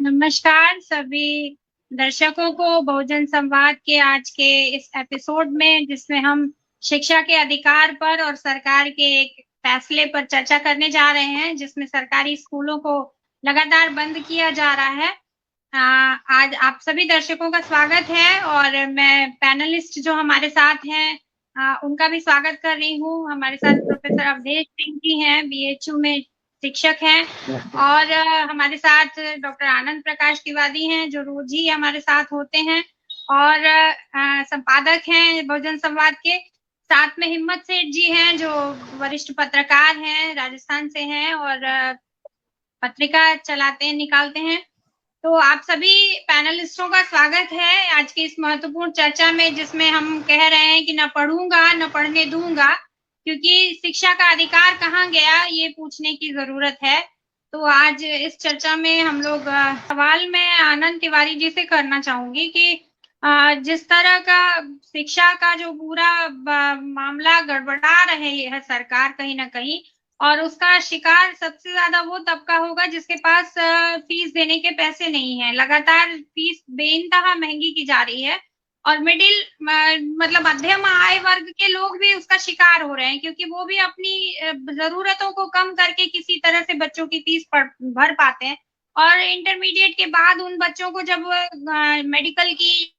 नमस्कार सभी दर्शकों को बहुजन संवाद के आज के इस एपिसोड में, जिसमें हम शिक्षा के अधिकार पर और सरकार के एक फैसले पर चर्चा करने जा रहे हैं, जिसमें सरकारी स्कूलों को लगातार बंद किया जा रहा है। आज आप सभी दर्शकों का स्वागत है और मैं पैनलिस्ट जो हमारे साथ हैं उनका भी स्वागत कर रही हूँ। हमारे साथ प्रोफेसर अवधेश सिंह जी हैं, बीएचयू में शिक्षक हैं, और हमारे साथ डॉक्टर आनंद प्रकाश तिवारी हैं जो रोज ही हमारे साथ होते हैं और संपादक हैं बहुजन संवाद के। साथ में हिम्मत सेठ जी हैं जो वरिष्ठ पत्रकार हैं, राजस्थान से हैं और पत्रिका चलाते हैं, निकालते हैं। तो आप सभी पैनलिस्टों का स्वागत है आज की इस महत्वपूर्ण चर्चा में, जिसमें हम कह रहे हैं कि न पढ़ूंगा न पढ़ने दूंगा, क्योंकि शिक्षा का अधिकार कहाँ गया ये पूछने की जरूरत है। तो आज इस चर्चा में हम लोग सवाल मैं आनंद तिवारी जी से करना चाहूंगी कि जिस तरह का शिक्षा का जो पूरा मामला गड़बड़ा रहे है सरकार कहीं ना कहीं, और उसका शिकार सबसे ज्यादा वो तबका होगा जिसके पास फीस देने के पैसे नहीं है। लगातार फीस बेइंतहा महंगी की जा रही है और मतलब मध्यम आय वर्ग के लोग भी उसका शिकार हो रहे हैं, क्योंकि वो भी अपनी जरूरतों को कम करके किसी तरह से बच्चों की फीस भर पाते हैं। और इंटरमीडिएट के बाद उन बच्चों को जब मेडिकल की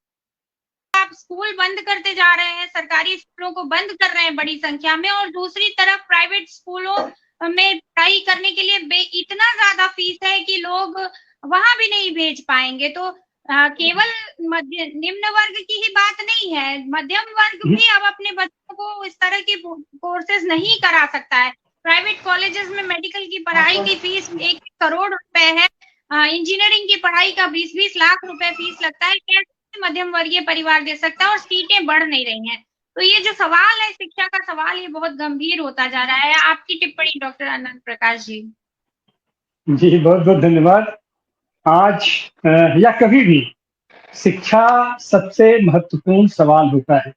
आप स्कूल बंद करते जा रहे हैं, सरकारी स्कूलों को बंद कर रहे हैं बड़ी संख्या में, और दूसरी तरफ प्राइवेट स्कूलों में पढ़ाई करने के लिए इतना ज्यादा फीस है कि लोग वहां भी नहीं भेज पाएंगे। तो केवल निम्न वर्ग की ही बात नहीं है, मध्यम वर्ग भी अब अपने बच्चों को इस तरह के कोर्सेज नहीं करा सकता है। प्राइवेट कॉलेजेस में मेडिकल की पढ़ाई की फीस 1 करोड़ रुपए है, इंजीनियरिंग की पढ़ाई का 20-20 लाख रुपए फीस लगता है। कैसे मध्यम वर्गीय परिवार दे सकता है, और सीटें बढ़ नहीं रही हैं। तो ये जो सवाल है, शिक्षा का सवाल, ये बहुत गंभीर होता जा रहा है। आपकी टिप्पणी डॉक्टर आनंद प्रकाश जी। जी बहुत बहुत धन्यवाद। आज या कभी भी शिक्षा सबसे महत्वपूर्ण सवाल होता है।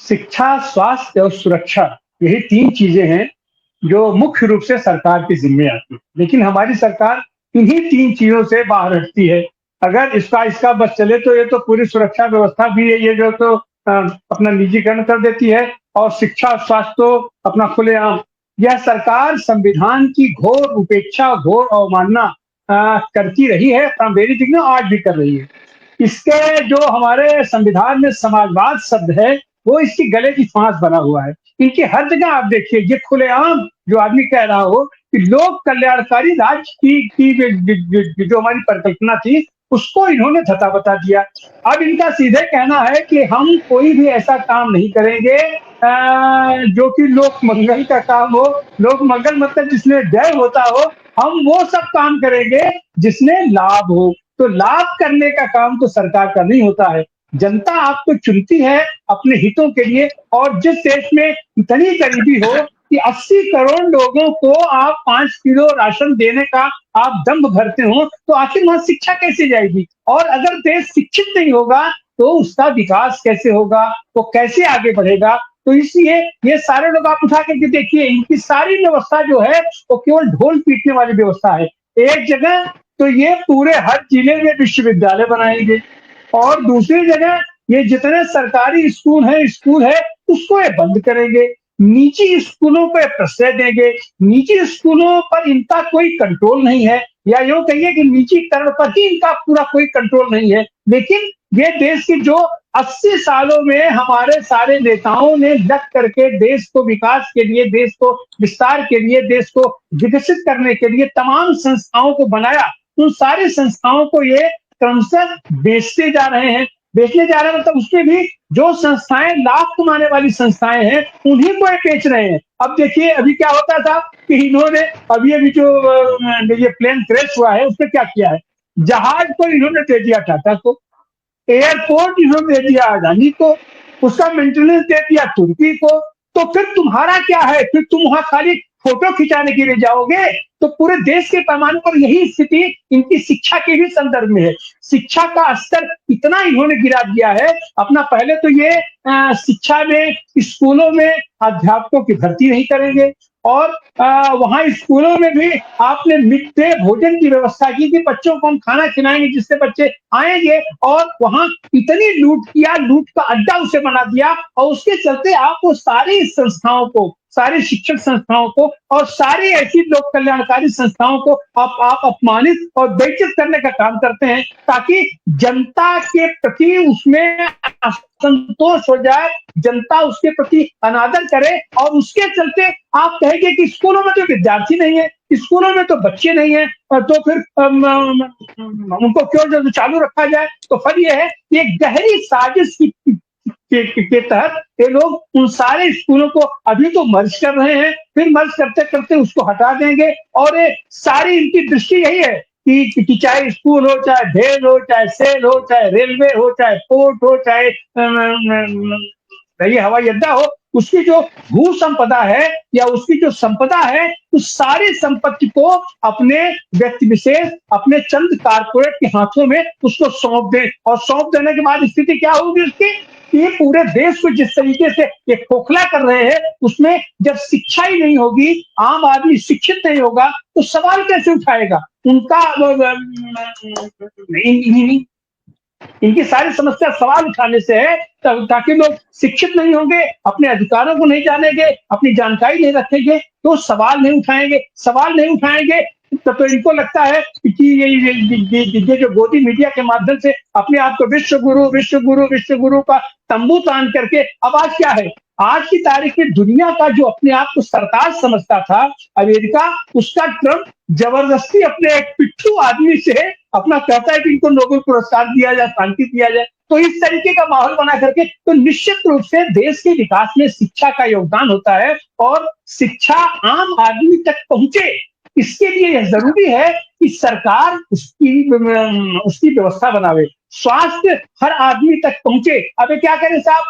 शिक्षा, स्वास्थ्य और सुरक्षा, यही 3 चीजें हैं जो मुख्य रूप से सरकार के जिम्मे आती है, लेकिन हमारी सरकार इन्हीं 3 चीजों से बाहर हटती है। अगर इसका बस चले तो ये तो पूरी सुरक्षा व्यवस्था भी है, ये जो तो अपना निजीकरण कर देती है, और शिक्षा और स्वास्थ्य तो अपना खुलेआम। यह सरकार संविधान की घोर उपेक्षा, घोर अवमानना करती रही है, वेरी बिगिनिंग आज भी कर रही है। इसके जो हमारे संविधान में समाजवाद शब्द है, वो इसकी गले की फांस बना हुआ है। इनकी हर जगह आप देखिए, ये खुलेआम जो आदमी कह रहा हो कि लोक कल्याणकारी राज्य की जो हमारी परिकल्पना थी, उसको इन्होंने धता बता दिया। अब इनका सीधे कहना है कि हम कोई भी ऐसा काम नहीं करेंगे जो कि लोक मंगल का काम हो। लोक मंगल मतलब जिसमें व्यय होता हो, हम वो सब काम करेंगे जिसमें लाभ हो। तो लाभ करने का काम तो सरकार का नहीं होता है। जनता आपको चुनती है अपने हितों के लिए, और जिस देश में इतनी गरीबी हो कि 80 करोड़ लोगों को आप 5 किलो राशन देने का आप दम्भ भरते हो, तो आखिर वहां शिक्षा कैसे जाएगी? और अगर देश शिक्षित नहीं होगा तो उसका विकास कैसे होगा, वो कैसे आगे बढ़ेगा? तो इसलिए ये सारे लोग आप उठा करके देखिए, इनकी सारी व्यवस्था जो है वो केवल ढोल पीटने वाली व्यवस्था है। एक जगह तो ये पूरे हर जिले में विश्वविद्यालय बनाएंगे, और दूसरी जगह ये जितने सरकारी स्कूल है उसको ये बंद करेंगे। निजी स्कूलों पर प्रश्रय देंगे। निजी स्कूलों पर इनका कोई कंट्रोल नहीं है, या यूं कहिए कि निजीकरण पर ही इनका पूरा कोई कंट्रोल नहीं है। लेकिन ये देश की जो 80 सालों में हमारे सारे नेताओं ने लग करके देश को विकास के लिए, देश को विस्तार के लिए, देश को विकसित करने के लिए तमाम संस्थाओं को बनाया, उन सारी संस्थाओं को ये क्रमशः बेचते जा रहे हैं। बेचने जा रहे हैं मतलब उसमें भी जो संस्थाएं लाभ कमाने वाली संस्थाएं हैं, उन्हीं को ये बेच रहे हैं। अब देखिए अभी क्या होता था कि इन्होंने अभी जो ये प्लेन क्रैश हुआ है उसमें क्या किया है, जहाज को इन्होंने दे दिया टाटा को, एयरपोर्ट इन्होंने दे दिया अडानी को, उसका मेंटेनेंस दे दिया तुर्की को। तो फिर तुम्हारा क्या है? फिर तुम वहां खाली फोटो खिंचाने के लिए जाओगे? तो पूरे देश के पैमाने पर यही स्थिति इनकी शिक्षा के भी संदर्भ में है। शिक्षा का स्तर इतना इन्होंने गिरा दिया है अपना। पहले तो ये शिक्षा में, स्कूलों में अध्यापकों की भर्ती नहीं करेंगे, और वहाँ स्कूलों में भी आपने मिड डे भोजन की व्यवस्था की कि बच्चों को हम खाना खिलाएंगे जिससे बच्चे आएंगे, और वहाँ इतनी लूट किया, लूट का अड्डा उसे बना दिया, और उसके चलते आप वो सारी संस्थाओं को, सारी शिक्षक संस्थाओं को और सारी ऐसी लोक कल्याणकारी संस्थाओं को आप अपमानित और बेइज्जत करने का काम करते हैं, ताकि जनता के प्रति उसमें असंतोष हो जाए, जनता उसके प्रति अनादर करे, और उसके चलते आप कहेंगे कि स्कूलों में तो विद्यार्थी नहीं है, स्कूलों में तो बच्चे नहीं है, तो फिर उनको क्यों जो चालू रखा जाए। तो फल ये है कि एक गहरी साजिश के तहत ये लोग उन सारे स्कूलों को अभी तो मर्ज कर रहे हैं, फिर मर्ज करते करते उसको हटा देंगे, और ये सारी इनकी दृष्टि यही है कि चाहे स्कूल हो, चाहे भेल हो, चाहे सेल हो, चाहे रेलवे हो, चाहे पोर्ट हो, चाहे ये हवाई अड्डा हो, उसकी जो भू संपदा है या उसकी जो संपदा है, उस सारी संपत्ति को अपने व्यक्ति विशेष, अपने चंद कारपोरेट के हाथों में उसको सौंप दे, और सौंप देने के बाद स्थिति क्या होगी उसकी, ये पूरे देश को जिस तरीके से ये खोखला कर रहे हैं, उसमें जब शिक्षा ही नहीं होगी, आम आदमी शिक्षित नहीं होगा, तो सवाल कैसे उठाएगा उनका। इनकी सारी समस्या सवाल उठाने से है, ताकि लोग शिक्षित नहीं होंगे, अपने अधिकारों को नहीं जानेंगे, अपनी जानकारी नहीं रखेंगे, तो सवाल नहीं उठाएंगे, सवाल नहीं उठाएंगे तो इनको लगता है कि ये जो गोदी मीडिया के माध्यम से अपने आप को विश्व गुरु विश्व गुरु विश्व गुरु का तंबू तान करके, अब आज क्या है, आज की तारीख में दुनिया का जो अपने आप को सरकार समझता था अमेरिका, उसका ट्रम्प जबरदस्ती अपने एक पिट्ठू आदमी से अपना कहता है कि इनको नोबेल पुरस्कार दिया जाए, शांति दिया जाए। तो इस तरीके का माहौल बना करके, तो निश्चित रूप से देश के विकास में शिक्षा का योगदान होता है, और शिक्षा आम आदमी तक पहुंचे, इसके लिए यह जरूरी है कि सरकार उसकी व्यवस्था बनावे, स्वास्थ्य हर आदमी तक पहुंचे। अब क्या करें साहब,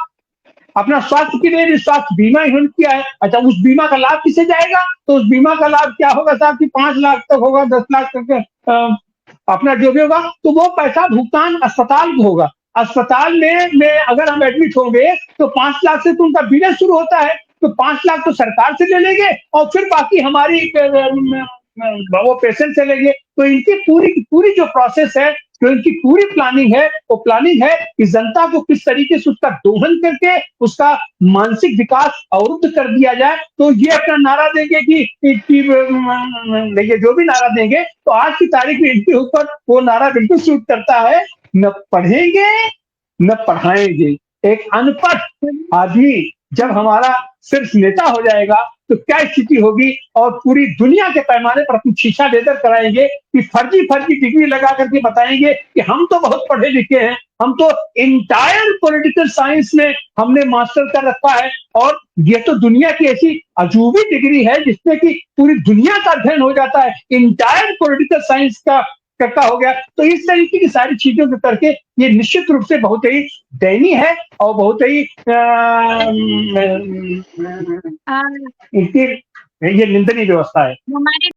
अपना स्वास्थ्य के लिए भी स्वास्थ्य बीमा इन्होंने किया है, अच्छा उस बीमा का लाभ किसे जाएगा, तो उस बीमा का लाभ क्या होगा साहब कि 5 लाख तक होगा, 10 लाख तक अपना जो भी होगा, तो वो पैसा भुगतान अस्पताल को होगा। अस्पताल में अगर हम एडमिट होंगे तो 5 लाख से तो उनका बिजनेस शुरू होता है, तो 5 लाख तो सरकार से ले लेंगे, और फिर बाकी हमारी वो पेशेंट से लेंगे। तो इनकी पूरी जो प्रोसेस है, जो इनकी पूरी प्लानिंग है, वो प्लानिंग है कि जनता को किस तरीके से उसका दोहन करके उसका मानसिक विकास अवरुद्ध कर दिया जाए। तो ये अपना नारा देंगे कि ये जो भी नारा देंगे, तो आज की तारीख में इनके ऊपर वो नारा बिल्कुल सूट करता है, न पढ़ेंगे न पढ़ाएंगे। एक अनपढ़ आदमी जब हमारा सिर्फ नेता हो जाएगा तो क्या स्थिति होगी, और पूरी दुनिया के पैमाने पर अपनी शीशा लेकर कराएंगे कि फर्जी डिग्री लगा करके बताएंगे कि हम तो बहुत पढ़े लिखे हैं, हम तो इंटायर पॉलिटिकल साइंस में हमने मास्टर कर रखा है, और ये तो दुनिया की ऐसी अजूबी डिग्री है जिसमें कि पूरी दुनिया का अध्ययन हो जाता है, इंटायर पॉलिटिकल साइंस का हो गया। तो इस तरीके की सारी चीजों को करके ये निश्चित रूप से बहुत ही दयनीय है, और बहुत ही इनकी ये निंदनीय व्यवस्था है। हमारे